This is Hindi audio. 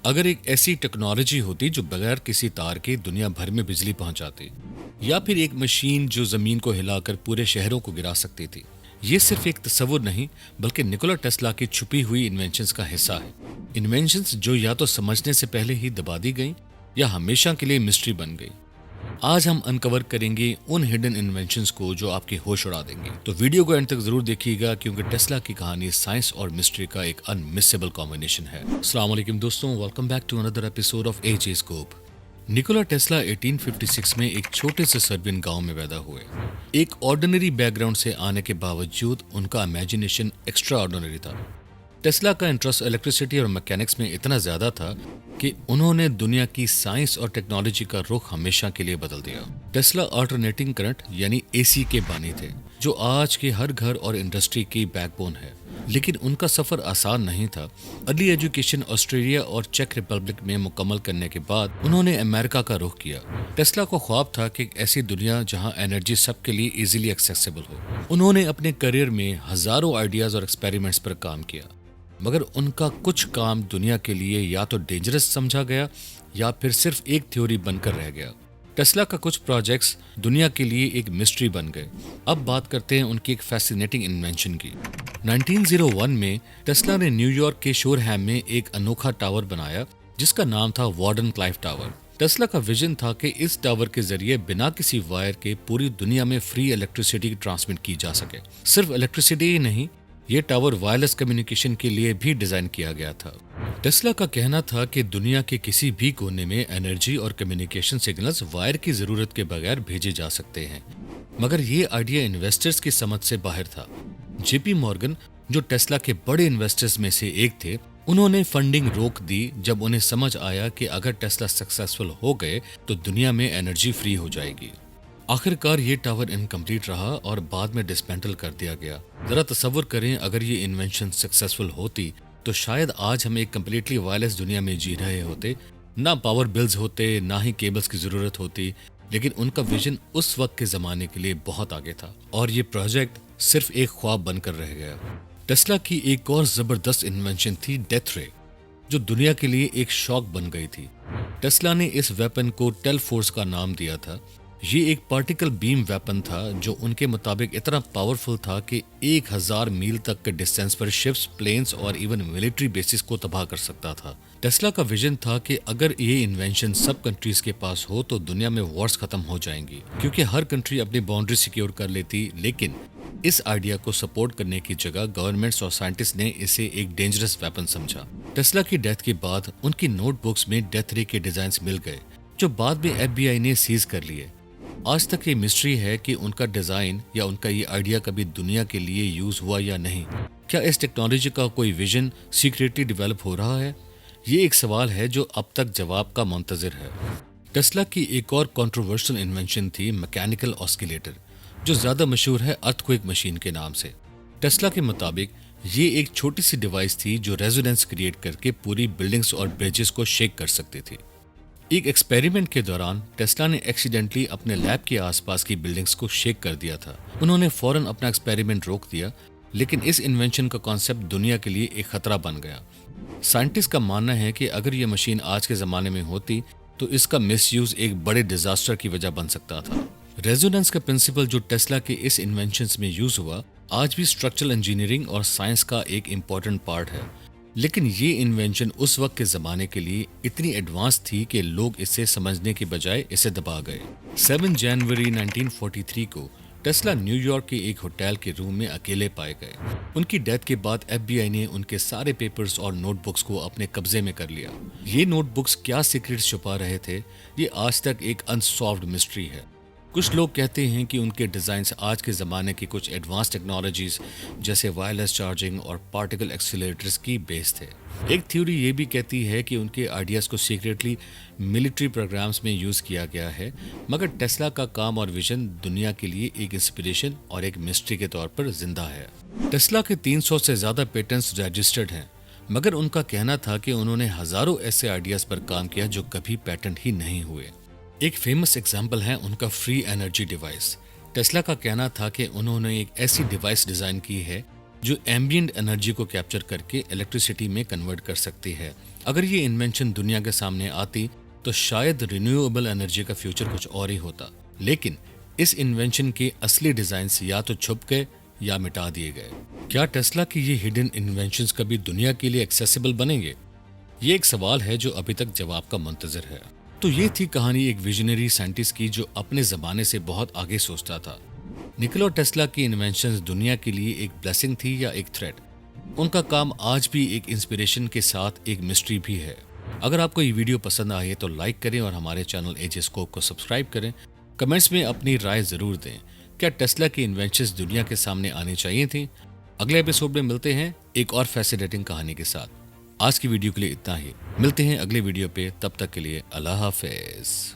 अगर एक ऐसी टेक्नोलॉजी होती जो बगैर किसी तार के दुनिया भर में बिजली पहुंचाती, या फिर एक मशीन जो जमीन को हिलाकर पूरे शहरों को गिरा सकती थी। ये सिर्फ एक तस्वुर नहीं, बल्कि निकोला टेस्ला की छुपी हुई इन्वेंशंस का हिस्सा है। इन्वेंशंस जो या तो समझने से पहले ही दबा दी गई या हमेशा के लिए मिस्ट्री बन गई। आज हम अनकवर करेंगे उन हिडन इन्वेंशंस को जो आपकी होश उड़ा देंगे। तो वीडियो को एंड तक जरूर देखिएगा, क्योंकि टेस्ला की कहानी साइंस और मिस्ट्री का एक अनमिसेबल कॉम्बिनेशन है। अस्सलाम वालेकुम दोस्तों, welcome back to another episode of AJ scope. Nikola Tesla 1856 में एक छोटे से सर्बियन गांव में पैदा हुए। एक ऑर्डिनरी बैकग्राउंड से आने के बावजूद उनका इमेजिनेशन एक्स्ट्रा ऑर्डिनरी था। टेस्ला का इंटरेस्ट इलेक्ट्रिसिटी और मैकेनिक्स में इतना ज्यादा था कि उन्होंने दुनिया की साइंस और टेक्नोलॉजी का रुख हमेशा के लिए बदल दिया। टेस्ला अल्टरनेटिंग करंट यानी एसी के बानी थे, जो आज के हर घर और इंडस्ट्री की बैकबोन है। लेकिन उनका सफर आसान नहीं था। अर्ली एजुकेशन ऑस्ट्रेलिया और चेक रिपब्लिक में मुकम्मल करने के बाद उन्होंने अमेरिका का रुख किया। टेस्ला को ख्वाब था कि एक ऐसी दुनिया जहां एनर्जी सबके लिए इजीली एक्सेसिबल हो। उन्होंने अपने करियर में हजारों आइडियाज और एक्सपेरिमेंट्स पर काम किया, मगर उनका कुछ काम दुनिया के लिए या तो डेंजरस समझा गया या फिर सिर्फ एक थ्योरी बनकर रह गया। टेस्ला का कुछ प्रोजेक्ट्स दुनिया के लिए एक मिस्ट्री बन गए। अब बात करते हैं उनकी एक फैसिनेटिंग इन्वेंशन की। 1901 में टेस्ला ने न्यूयॉर्क के शोरहैम में एक अनोखा टावर बनाया जिसका नाम था वार्डन क्लाइव टावर। टेस्ला का विजन था कि इस टावर के जरिए बिना किसी वायर के पूरी दुनिया में फ्री इलेक्ट्रिसिटी ट्रांसमिट की जा सके। सिर्फ इलेक्ट्रिसिटी ही नहीं, ये टावर वायरलेस कम्युनिकेशन के लिए भी डिजाइन किया गया था। टेस्ला का कहना था कि दुनिया के किसी भी कोने में एनर्जी और कम्युनिकेशन सिग्नल्स वायर की जरूरत के बगैर भेजे जा सकते हैं। मगर ये आइडिया इन्वेस्टर्स की समझ से बाहर था। जेपी मॉर्गन, जो टेस्ला के बड़े इन्वेस्टर्स में से एक थे, उन्होंने फंडिंग रोक दी जब उन्हें समझ आया कि अगर टेस्ला सक्सेसफुल हो गए तो दुनिया में एनर्जी फ्री हो जाएगी। आखिरकार ये टावर इनकम्प्लीट रहा और बाद में डिसमेंटल कर दिया गया। जरा तसव्वुर करें, अगर ये इन्वेंशन सक्सेसफुल होती तो शायद आज हम एक कम्प्लीटली वायरलेस दुनिया में जी रहे होते। ना पावर बिल्स होते, ना ही केबल्स की जरूरत होती। लेकिन उनका विजन उस वक्त के जमाने के लिए बहुत आगे था और ये प्रोजेक्ट सिर्फ एक ख्वाब बनकर रह गया। टेस्ला की एक और जबरदस्त इन्वेंशन थी डेथ रे, जो दुनिया के लिए एक शॉक बन गई थी। टेस्ला ने इस वेपन को टेलफोर्स का नाम दिया था। ये एक पार्टिकल बीम वेपन था जो उनके मुताबिक इतना पावरफुल था कि 1000 मील तक के डिस्टेंस पर शिप्स, प्लेन्स और इवन मिलिट्री बेसिस को तबाह कर सकता था। टेस्ला का विजन था कि अगर ये इन्वेंशन सब कंट्रीज के पास हो तो दुनिया में वॉर्स खत्म हो जाएंगी, क्योंकि हर कंट्री अपनी बाउंड्री सिक्योर कर लेती। लेकिन इस आइडिया को सपोर्ट करने की जगह गवर्नमेंट्स और साइंटिस्ट ने इसे एक डेंजरस वेपन समझा। टेस्ला की डेथ के बाद उनकी नोटबुक्स में डेथ रे के डिजाइन मिल गए, जो बाद में FBI ने सीज कर लिए। आज तक ये मिस्ट्री है कि उनका डिजाइन या उनका ये आइडिया कभी दुनिया के लिए यूज हुआ या नहीं। क्या इस टेक्नोलॉजी का कोई विजन सीक्रेटली डेवलप हो रहा है? ये एक सवाल है जो अब तक जवाब का मुंतजिर है। टेस्ला की एक और कंट्रोवर्शियल इन्वेंशन थी मैकेनिकल ऑस्किलेटर, जो ज्यादा मशहूर है अर्थक्वेक मशीन के नाम से। टेस्ला के मुताबिक ये एक छोटी सी डिवाइस थी जो रेजोनेंस क्रिएट करके पूरी बिल्डिंग्स और ब्रिजेस को शेक कर सकती थी। एक एक्सपेरिमेंट के दौरान टेस्ला ने एक्सीडेंटली अपने लैब के आसपास की बिल्डिंग्स को शेक कर दिया था। उन्होंने फौरन अपना एक्सपेरिमेंट रोक दिया, लेकिन इस इन्वेंशन का कॉन्सेप्ट दुनिया के लिए एक खतरा बन गया। साइंटिस्ट का मानना है कि अगर ये मशीन आज के जमाने में होती तो इसका मिसयूज एक बड़े डिजास्टर की वजह बन सकता था। रेजोनेंस का प्रिंसिपल जो टेस्ला के इस इन्वेंशन में यूज हुआ, आज भी स्ट्रक्चरल इंजीनियरिंग और साइंस का एक इम्पोर्टेंट पार्ट है। लेकिन ये इन्वेंशन उस वक्त के जमाने के लिए इतनी एडवांस थी कि लोग इसे समझने के बजाय इसे दबा गए। 7 जनवरी 1943 को टेस्ला न्यूयॉर्क के एक होटल के रूम में अकेले पाए गए। उनकी डेथ के बाद FBI ने उनके सारे पेपर्स और नोटबुक्स को अपने कब्जे में कर लिया। ये नोटबुक्स क्या सीक्रेट्स छुपा रहे थे, ये आज तक एक अनसॉल्व्ड मिस्ट्री है। कुछ लोग कहते हैं कि उनके डिजाइन्स आज के ज़माने की कुछ एडवांस टेक्नोलॉजीज जैसे वायरलेस चार्जिंग और पार्टिकल एक्सीलरेटर्स की बेस थे। एक थ्योरी ये भी कहती है कि उनके आइडियाज़ को सीक्रेटली मिलिट्री प्रोग्राम्स में यूज़ किया गया है। मगर टेस्ला का काम और विजन दुनिया के लिए एक इंस्पिरेशन और एक मिस्ट्री के तौर पर जिंदा है। टेस्ला के 300 से ज़्यादा पेटेंट्स रजिस्टर्ड हैं, मगर उनका कहना था कि उन्होंने हज़ारों ऐसे आइडियाज़ पर काम किया जो कभी पेटेंट ही नहीं हुए। एक फेमस एग्जाम्पल है उनका फ्री एनर्जी डिवाइस। टेस्ला का कहना था कि उन्होंने एक ऐसी डिवाइस डिजाइन की है जो एम्बिएंट एनर्जी को कैप्चर करके इलेक्ट्रिसिटी में कन्वर्ट कर सकती है। अगर ये इन्वेंशन दुनिया के सामने आती तो शायद रिन्यूएबल एनर्जी का फ्यूचर कुछ और ही होता। लेकिन इस इन्वेंशन के असली डिजाइन्स या तो छुप गए या मिटा दिए गए। क्या टेस्ला की ये हिडन इन्वेंशंस कभी दुनिया के लिए एक्सेसिबल बनेंगे? ये एक सवाल है जो अभी तक जवाब का मुंतजर है। तो ये थी कहानी एक विजनरी साइंटिस्ट की जो अपने जमाने से बहुत आगे सोचता था। निकोला टेस्ला की इन्वेंशंस दुनिया के लिए एक ब्लेसिंग थी या एक थ्रेट? उनका काम आज भी एक इंस्पिरेशन के साथ एक मिस्ट्री भी है। अगर आपको ये वीडियो पसंद आए तो लाइक करें और हमारे चैनल एजेस्कोप को सब्सक्राइब करें। कमेंट्स में अपनी राय जरूर दें। क्या टेस्ला की इन्वेंशंस दुनिया के सामने आनी चाहिए थी? अगले एपिसोड में मिलते हैं एक और फैसिनेटिंग कहानी के साथ। आज की वीडियो के लिए इतना ही। मिलते हैं अगले वीडियो पे, तब तक के लिए अल्लाह हाफिज।